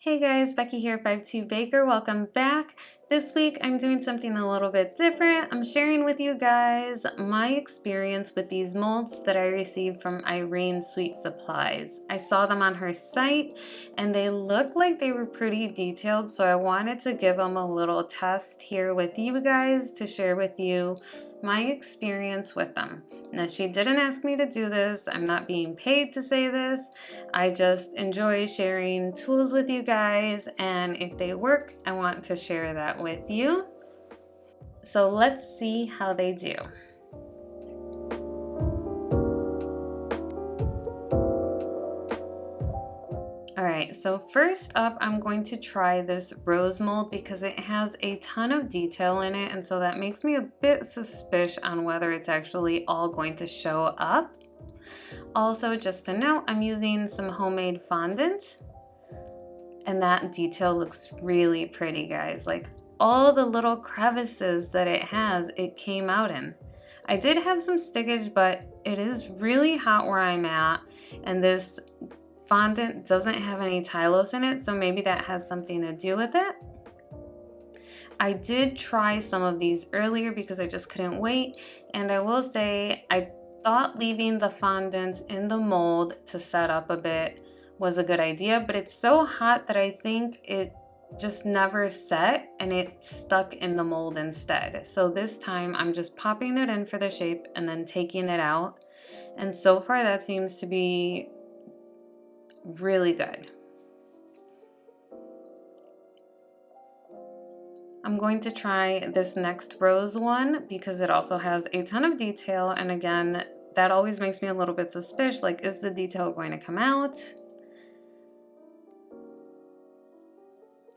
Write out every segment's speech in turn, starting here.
Hey guys, Becky here, FiveTwoBaker. Welcome back. This week I'm doing something a little bit different. I'm sharing with you guys my experience with these molds that I received from Irene Sweet Supplies. I saw them on her site and they looked like they were pretty detailed, so I wanted to give them a little test here with you guys to share with you my experience with them. Now, she didn't ask me to do this. I'm not being paid to say this. I just enjoy sharing tools with you guys, and if they work, I want to share that with you. So let's see how they do. Alright, so first up, I'm going to try this rose mold because it has a ton of detail in it, and so that makes me a bit suspicious on whether it's actually all going to show up. Also, just to note, I'm using some homemade fondant, and that detail looks really pretty, guys. Like all the little crevices that it has, it came out in. I did have some stickage, but it is really hot where I'm at, and this fondant doesn't have any Tylose in it, so maybe that has something to do with it. I did try some of these earlier because I just couldn't wait, and I will say I thought leaving the fondant in the mold to set up a bit was a good idea, but it's so hot that I think it just never set and it stuck in the mold instead. So this time I'm just popping it in for the shape and then taking it out, and so far that seems to be really good. I'm going to try this next rose one because it also has a ton of detail, and again, that always makes me a little bit suspicious, like, is the detail going to come out?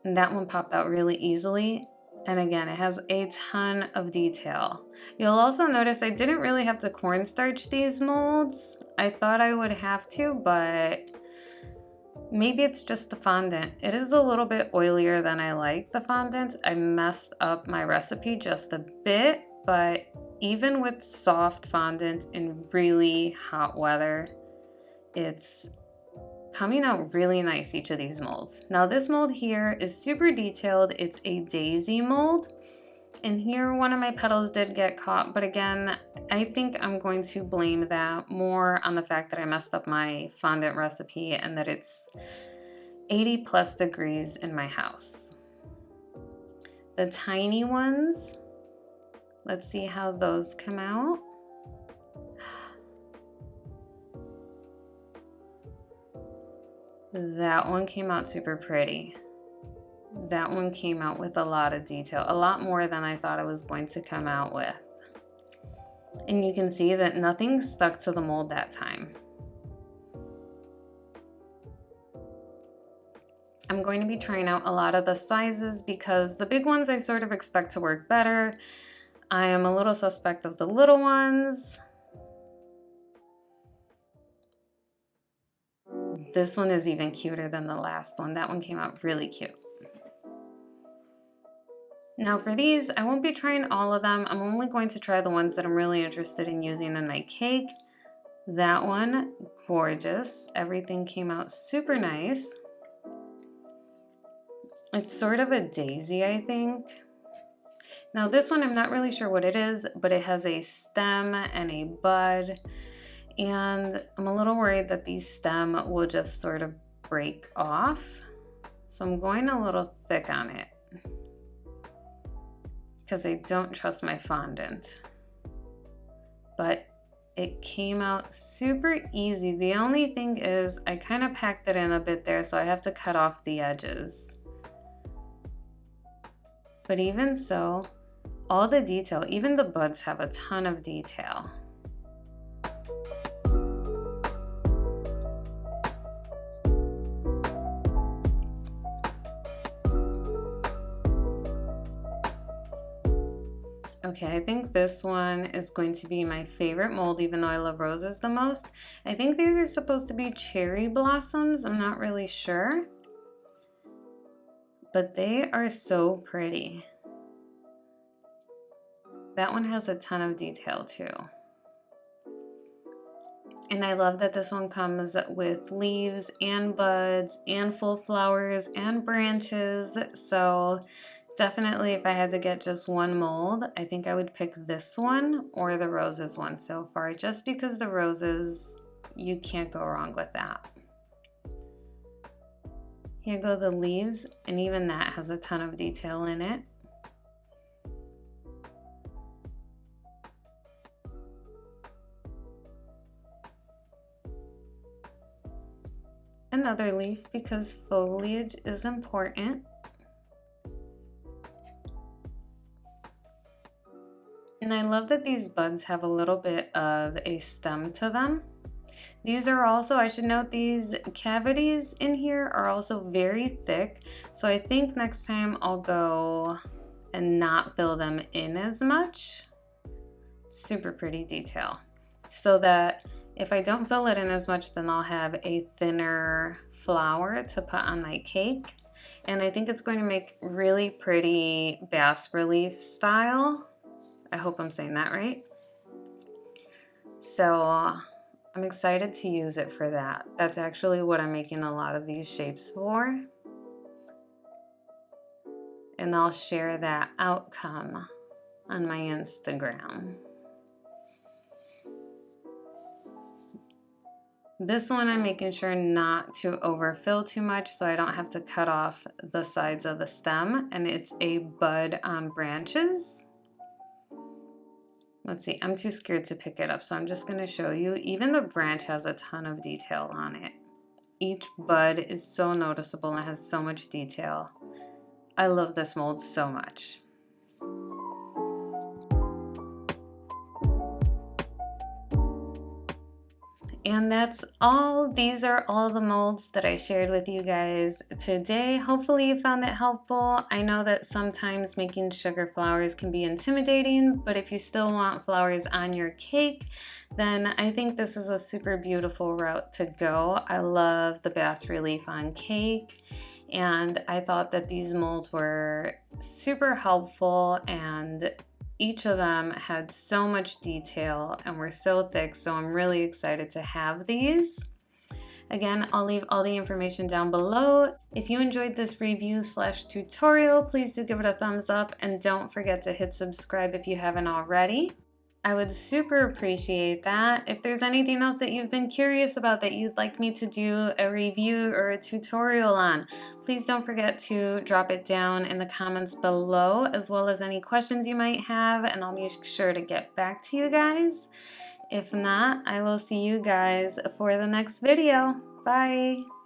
And that one popped out really easily, and again, it has a ton of detail. You'll also notice I didn't really have to cornstarch these molds. I thought I would have to, but maybe it's just the fondant. It is a little bit oilier than I like the fondant. I messed up my recipe just a bit, but even with soft fondant in really hot weather, it's coming out really nice, each of these molds. Now this mold here is super detailed. It's a daisy mold. And here one of my petals did get caught, but again, I think I'm going to blame that more on the fact that I messed up my fondant recipe and that it's 80 plus degrees in my house. The tiny ones, let's see how those come out. That one came out super pretty. That one came out with a lot of detail, a lot more than I thought it was going to come out with. And you can see that nothing stuck to the mold that time. I'm going to be trying out a lot of the sizes because the big ones I sort of expect to work better. I am a little suspect of the little ones. This one is even cuter than the last one. That one came out really cute. Now for these, I won't be trying all of them. I'm only going to try the ones that I'm really interested in using in my cake. That one, gorgeous. Everything came out super nice. It's sort of a daisy, I think. Now this one, I'm not really sure what it is, but it has a stem and a bud. And I'm a little worried that the stem will just sort of break off. So I'm going a little thick on it, because I don't trust my fondant. But it came out super easy. The only thing is I kind of packed it in a bit there, so I have to cut off the edges. But even so, all the detail, even the buds have a ton of detail. Okay, I think this one is going to be my favorite mold, even though I love roses the most. I think these are supposed to be cherry blossoms. I'm not really sure, but they are so pretty. That one has a ton of detail too. And I love that this one comes with leaves and buds and full flowers and branches. So definitely if I had to get just one mold, I think I would pick this one or the roses one so far, just because the roses, you can't go wrong with that. Here go the leaves, and even that has a ton of detail in it. Another leaf, because foliage is important. And I love that these buds have a little bit of a stem to them. These are also, I should note, these cavities in here are also very thick. So I think next time I'll go and not fill them in as much. Super pretty detail. So that if I don't fill it in as much, then I'll have a thinner flower to put on my cake. And I think it's going to make really pretty bas relief style. I hope I'm saying that right. So I'm excited to use it for that. That's actually what I'm making a lot of these shapes for. And I'll share that outcome on my Instagram. This one I'm making sure not to overfill too much so I don't have to cut off the sides of the stem, and it's a bud on branches. Let's see, I'm too scared to pick it up, so I'm just going to show you. Even the branch has a ton of detail on it. Each bud is so noticeable and has so much detail. I love this mold so much. And that's all. These are all the molds that I shared with you guys today. Hopefully you found it helpful. I know that sometimes making sugar flowers can be intimidating, but if you still want flowers on your cake, then I think this is a super beautiful route to go. I love the bas relief on cake, and I thought that these molds were super helpful, and each of them had so much detail and were so thick, so I'm really excited to have these. Again, I'll leave all the information down below. If you enjoyed this review/tutorial, please do give it a thumbs up, and don't forget to hit subscribe if you haven't already. I would super appreciate that. If there's anything else that you've been curious about that you'd like me to do a review or a tutorial on, please don't forget to drop it down in the comments below, as well as any questions you might have, and I'll be sure to get back to you guys. If not, I will see you guys for the next video. Bye!